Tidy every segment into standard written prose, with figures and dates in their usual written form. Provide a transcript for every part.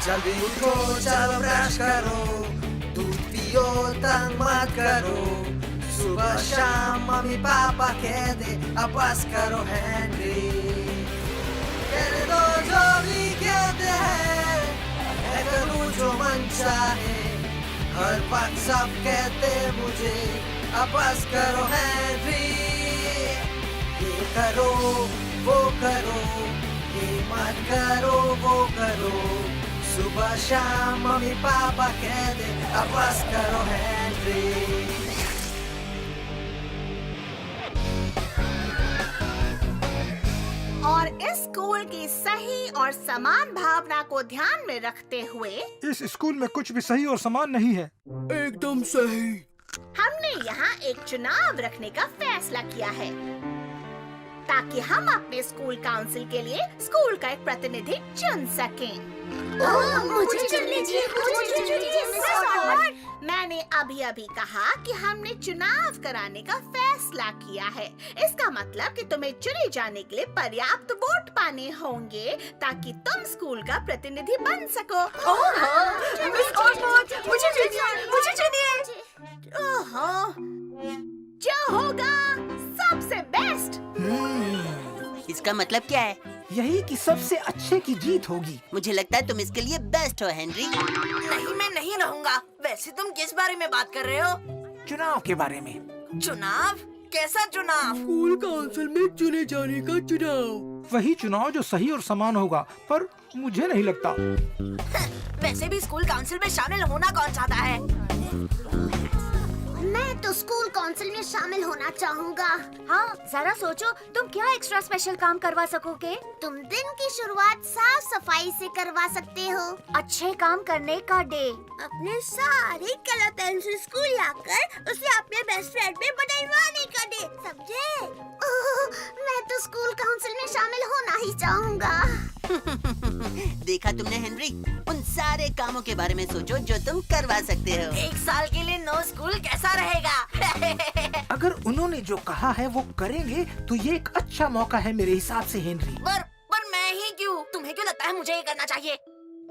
जल्दी उठो, चलो ब्रश करो, दूध पियो, तंग मत करो। सुबह शाम मम्मी पापा कह दे, अब बस करो हेनरी। कहने दो जो भी कहते हैं, मैं करूँ जो मन चाहे। हर वक्त सब कहते मुझे, अब बस करो हेनरी। ये करो, वो करो, ये मत करो, वो करो। सुबह शाम मम्मी पापा कह दे, अब बस करो हेनरी। और इस स्कूल की सही और समान भावना को ध्यान में रखते हुए इस स्कूल में कुछ भी सही और समान नहीं है। एकदम सही। हमने यहाँ एक चुनाव रखने का फैसला किया है ताकि हम अपने स्कूल काउंसिल के लिए स्कूल का एक प्रतिनिधि चुन सकें। मुझे चुन लीजिए, मुझे चुन लीजिए। मैंने अभी कहा कि हमने चुनाव कराने का फैसला किया है। इसका मतलब कि तुम्हें चुने जाने के लिए पर्याप्त वोट पाने होंगे ताकि तुम स्कूल का प्रतिनिधि बन सको। मुझे चुनिए। ओहो, जो होगा सबसे बेस्ट। इसका मतलब क्या है? यही कि सबसे अच्छे की जीत होगी। मुझे लगता है तुम इसके लिए बेस्ट हो हेनरी। नहीं, मैं नहीं रहूंगा। वैसे तुम किस बारे में बात कर रहे हो? चुनाव के बारे में। चुनाव? कैसा चुनाव? स्कूल काउंसिल में चुने जाने का चुनाव। वही चुनाव जो सही और समान होगा, पर मुझे नहीं लगता। वैसे भी स्कूल काउंसिल में शामिल होना कौन चाहता है? मैं तो स्कूल काउंसिल में शामिल होना चाहूँगा। हाँ, जरा सोचो तुम क्या एक्स्ट्रा स्पेशल काम करवा सकोगे? तुम दिन की शुरुआत साफ सफाई से करवा सकते हो। अच्छे काम करने का डे। अपने सारे कलर पेंसिल स्कूल लाकर उसे अपने बेस्ट फ्रेंड में बदलवाने का डे, समझे? मैं तो स्कूल काउंसिल में शामिल होना ही चाहूँगा। देखा तुमने हेनरी, उन सारे कामों के बारे में सोचो जो तुम करवा सकते हो। एक साल के लिए नो स्कूल कैसा रहेगा? अगर उन्होंने जो कहा है वो करेंगे तो ये एक अच्छा मौका है मेरे हिसाब से हेनरी। पर मैं ही क्यों? तुम्हें क्यों लगता है मुझे ये करना चाहिए?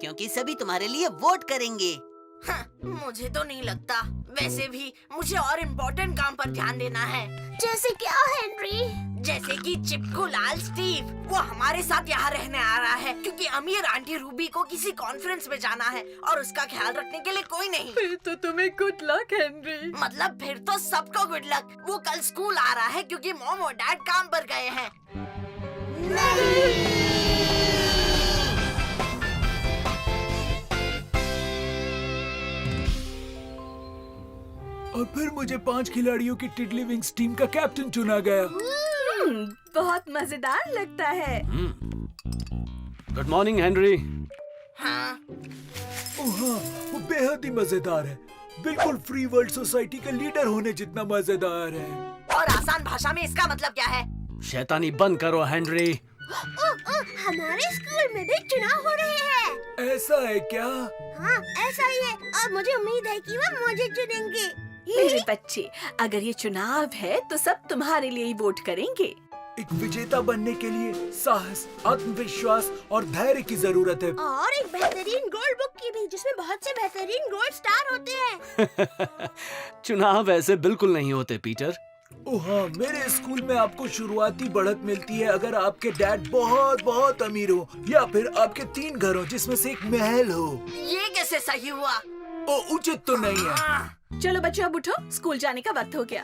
क्योंकि सभी तुम्हारे लिए वोट करेंगे। मुझे तो नहीं लगता। वैसे भी मुझे और इम्पोर्टेंट काम पर ध्यान देना है। जैसे क्या हेनरी? जैसे कि चिपकू लाल स्टीव, वो हमारे साथ यहाँ रहने आ रहा है क्योंकि अमीर आंटी रूबी को किसी कॉन्फ्रेंस में जाना है और उसका ख्याल रखने के लिए कोई नहीं। फिर तो तुम्हें गुड लक हेनरी। मतलब फिर तो सबको गुड लक। वो कल स्कूल आ रहा है क्योंकि मॉम और डैड काम पर गए हैं। और फिर मुझे 5 खिलाड़ियों की टिडली विंग्स टीम का कैप्टन चुना गया। बहुत मजेदार लगता है। Good morning Henry. हाँ, ओह हाँ, वो बेहद ही मजेदार है। बिल्कुल फ्री वर्ल्ड सोसाइटी का लीडर होने जितना मजेदार है। और आसान भाषा में इसका मतलब क्या है? शैतानी बंद करो हेनरी। हमारे स्कूल में भी चुनाव हो रहे हैं। ऐसा है क्या? हाँ, ऐसा ही है और मुझे उम्मीद है कि वो मुझे चुनेंगे। मेरे बच्चे, अगर ये चुनाव है तो सब तुम्हारे लिए ही वोट करेंगे। एक विजेता बनने के लिए साहस, आत्मविश्वास और धैर्य की जरूरत है। और एक बेहतरीन गोल्ड बुक की भी, जिसमें बहुत से बेहतरीन गोल्ड स्टार होते हैं। चुनाव ऐसे बिल्कुल नहीं होते पीटर। ओह हाँ, मेरे स्कूल में आपको शुरुआती बढ़त मिलती है अगर आपके डैड बहुत बहुत अमीर हो या फिर आपके 3 घर हो जिसमें से एक महल हो। ये कैसे सही हुआ? ओ, उचित तो नहीं है। चलो बच्चों, अब उठो, स्कूल जाने का वक्त हो गया।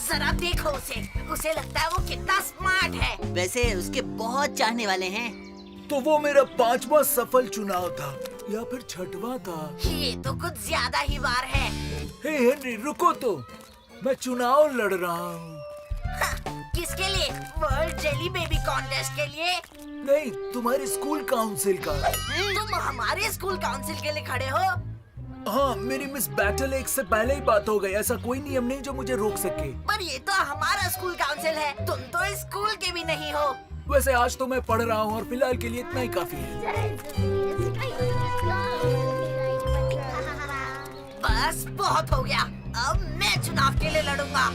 जरा देखो उसे लगता है वो कितना स्मार्ट है। वैसे उसके बहुत चाहने वाले हैं। तो वो मेरा 5वां सफल चुनाव था या फिर 6वां था। ये तो कुछ ज्यादा ही बार है। हे हेनरी, रुको तो, मैं चुनाव लड़ रहा हूँ। किसके लिए? वर्ल्ड जेली बेबी कॉन्टेस्ट के लिए? नहीं, तुम्हारे स्कूल काउंसिल का। तुम हमारे स्कूल काउंसिल के लिए खड़े हो? हाँ, मेरी मिस बैटल एक से पहले ही बात हो गई। ऐसा कोई नियम नहीं जो मुझे रोक सके। पर ये तो हमारा स्कूल काउंसिल है। तुम तो इस स्कूल के भी नहीं हो। वैसे आज तो मैं पढ़ रहा हूँ और फिलहाल के लिए इतना ही काफी है। बस बहुत हो गया। अब मैं चुनाव के लिए लड़ूंगा।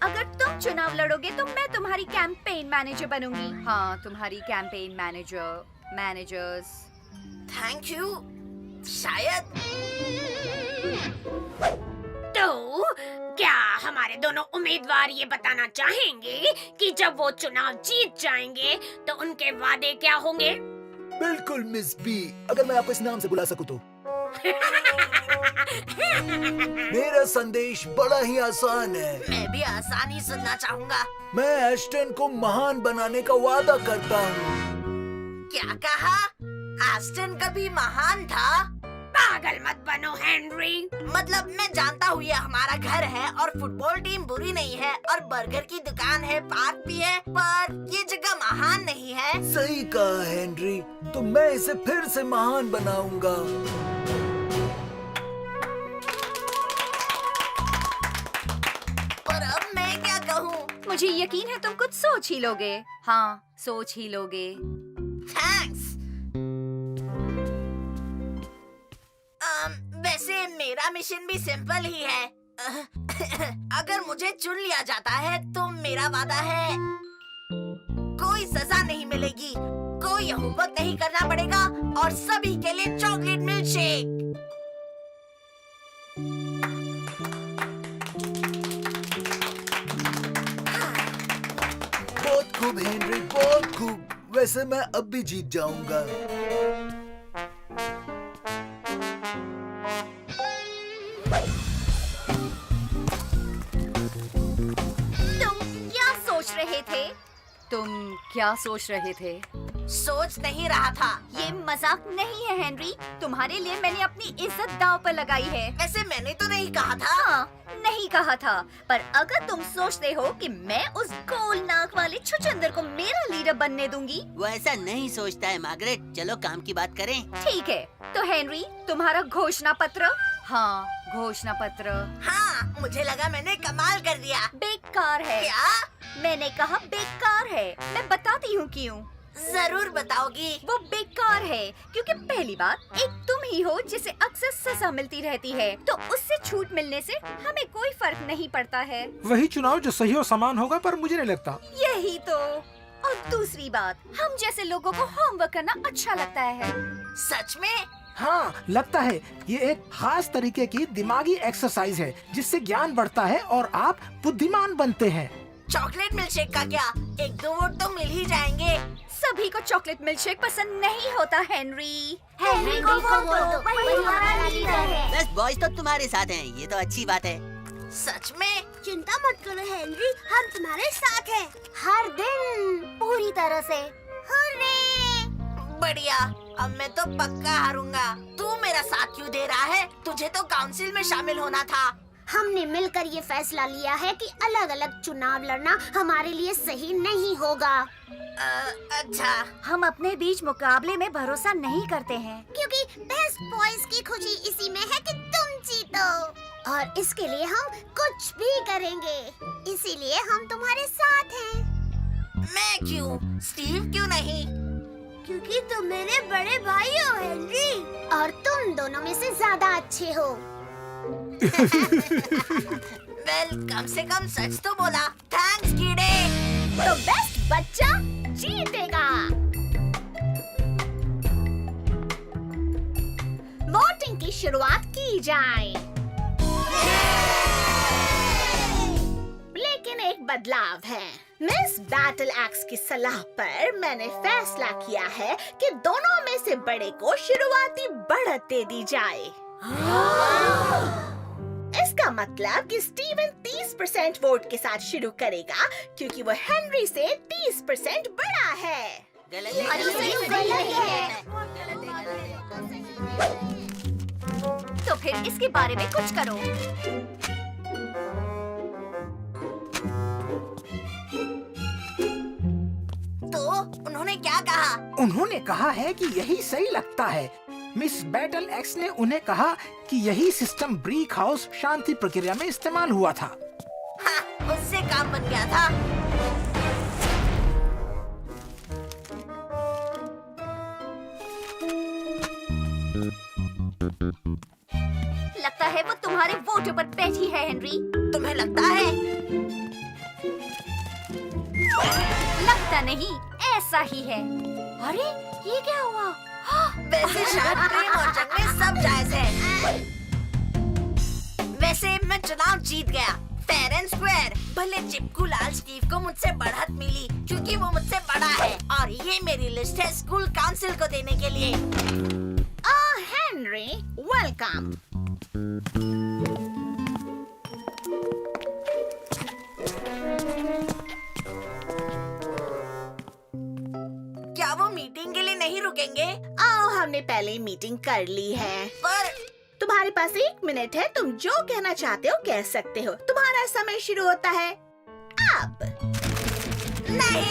अगर तुम चुनाव लड़ोगे तो मैं तुम्हारी कैंपेन मैनेजर बनूंगी। हाँ, तुम्हारी campaign manager, managers. Thank you. शायद तो क्या हमारे दोनों उम्मीदवार ये बताना चाहेंगे कि जब वो चुनाव जीत जाएंगे तो उनके वादे क्या होंगे? बिल्कुल मिस बी, अगर मैं आपको इस नाम से बुला सकूं तो। मेरा संदेश बड़ा ही आसान है। मैं भी आसानी सुनना चाहूंगा। मैं एस्टन को महान बनाने का वादा करता हूँ। क्या कहा? एस्टन कभी महान था? पागल मत बनो हेनरी। मतलब मैं जानता हूँ ये हमारा घर है और फुटबॉल टीम बुरी नहीं है और बर्गर की दुकान है, पार्क भी है, पर ये जगह महान नहीं है। सही कहा हेनरी, तो मैं इसे फिर से महान बनाऊंगा। पर अब मैं क्या कहूँ? मुझे यकीन है तुम कुछ सोच ही लोगे। हाँ, सोच ही लोगे। थैंक्स। वैसे मेरा मिशन भी सिंपल ही है। अगर मुझे चुन लिया जाता है तो मेरा वादा है कोई सजा नहीं मिलेगी, कोई होमवर्क नहीं करना पड़ेगा और सभी के लिए चॉकलेट मिल्क शेक। बहुत खूब हेनरी, बहुत खूब। वैसे मैं अब भी जीत जाऊंगा। तुम क्या सोच रहे थे? सोच नहीं रहा था। ये मजाक नहीं है हेनरी, तुम्हारे लिए मैंने अपनी इज्जत दांव पर लगाई है। वैसे मैंने तो नहीं कहा था। हाँ, नहीं कहा था, पर अगर तुम सोचते हो कि मैं उस गोल नाक वाले छुचंदर को मेरा लीडर बनने दूंगी। वो ऐसा नहीं सोचता है मार्गरेट। चलो काम की बात करें। ठीक है, तो हेनरी तुम्हारा घोषणा पत्र। हाँ, घोषणा पत्र। हाँ, मुझे लगा मैंने कमाल कर दिया। बेकार है। क्या? मैंने कहा बेकार है। मैं बताती हूँ क्यों। जरूर बताओगी। वो बेकार है क्योंकि पहली बात एक तुम ही हो जिसे अक्सर सजा मिलती रहती है, तो उससे छूट मिलने से हमें कोई फर्क नहीं पड़ता है। वही चुनाव जो सही और समान होगा, पर मुझे नहीं लगता। यही तो। और दूसरी बात, हम जैसे लोगों को होमवर्क करना अच्छा लगता है। सच में? हाँ, लगता है। ये एक खास तरीके की दिमागी एक्सरसाइज है जिससे ज्ञान बढ़ता है और आप बुद्धिमान बनते हैं। चॉकलेट मिल्कशेक का क्या? 1-2 वोट तो मिल ही जाएंगे। सभी को चॉकलेट मिल्कशेक पसंद नहीं होता हेनरी। हेनरी को वोट दो, वही हमारा लीडर है। बस बॉयज तो तुम्हारे साथ हैं, ये तो अच्छी बात है। सच में? चिंता मत करो हेनरी, हम तुम्हारे साथ हैं। हर दिन पूरी तरह से। हुर्रे! बढ़िया, अब मैं तो पक्का हारूंगा। तू मेरा साथ क्यों दे रहा है? तुझे तो काउंसिल में शामिल होना था। हमने मिलकर ये फैसला लिया है कि अलग अलग चुनाव लड़ना हमारे लिए सही नहीं होगा। अच्छा। हम अपने बीच मुकाबले में भरोसा नहीं करते हैं, क्योंकि बेस्ट बॉयज की खुशी इसी में है कि तुम जीतो, और इसके लिए हम कुछ भी करेंगे। इसीलिए हम तुम्हारे साथ हैं। मैं क्यों? स्टीव क्यों नहीं? क्योंकि तुम मेरे बड़े भाई हो हेनरी, और तुम दोनों में से ज्यादा अच्छे हो। वेल, कम से कम सच तो बोला। थैंक्स कीड़े। तो बेस्ट बच्चा जीतेगा। वोटिंग की शुरुआत की जाए। लेकिन एक बदलाव है। मिस बैटल एक्स की सलाह पर मैंने फैसला किया है कि दोनों में से बड़े को शुरुआती बढ़त दे दी जाए। इसका मतलब कि स्टीवन 30% वोट के साथ शुरू करेगा क्योंकि वो हेनरी से 30% बड़ा है। तो फिर इसके बारे में कुछ करो। तो उन्होंने क्या कहा? उन्होंने कहा है कि यही सही लगता है। मिस बैटल एक्स ने उन्हें कहा कि यही सिस्टम ब्रीक हाउस शांति प्रक्रिया में इस्तेमाल हुआ था। हाँ, उससे काम बन गया था। लगता है वो तुम्हारे वोटों पर बैठी है हेनरी। तुम्हें लगता है? लगता नहीं, ऐसा ही है। अरे ये क्या हुआ? वैसे शायद प्रेम और जंग में सब जायज है। वैसे मैं चुनाव जीत गया, फेयर एंड स्क्वायर। भले चिपकू लाल स्टीव को मुझसे बढ़त मिली क्योंकि वो मुझसे बड़ा है, और ये मेरी लिस्ट है स्कूल काउंसिल को देने के लिए। Henry, welcome. क्या वो मीटिंग के लिए नहीं रुकेंगे? हमने पहले ही मीटिंग कर ली है। पर तुम्हारे पास 1 मिनट है, तुम जो कहना चाहते हो कह सकते हो। तुम्हारा समय शुरू होता है अब। नहीं,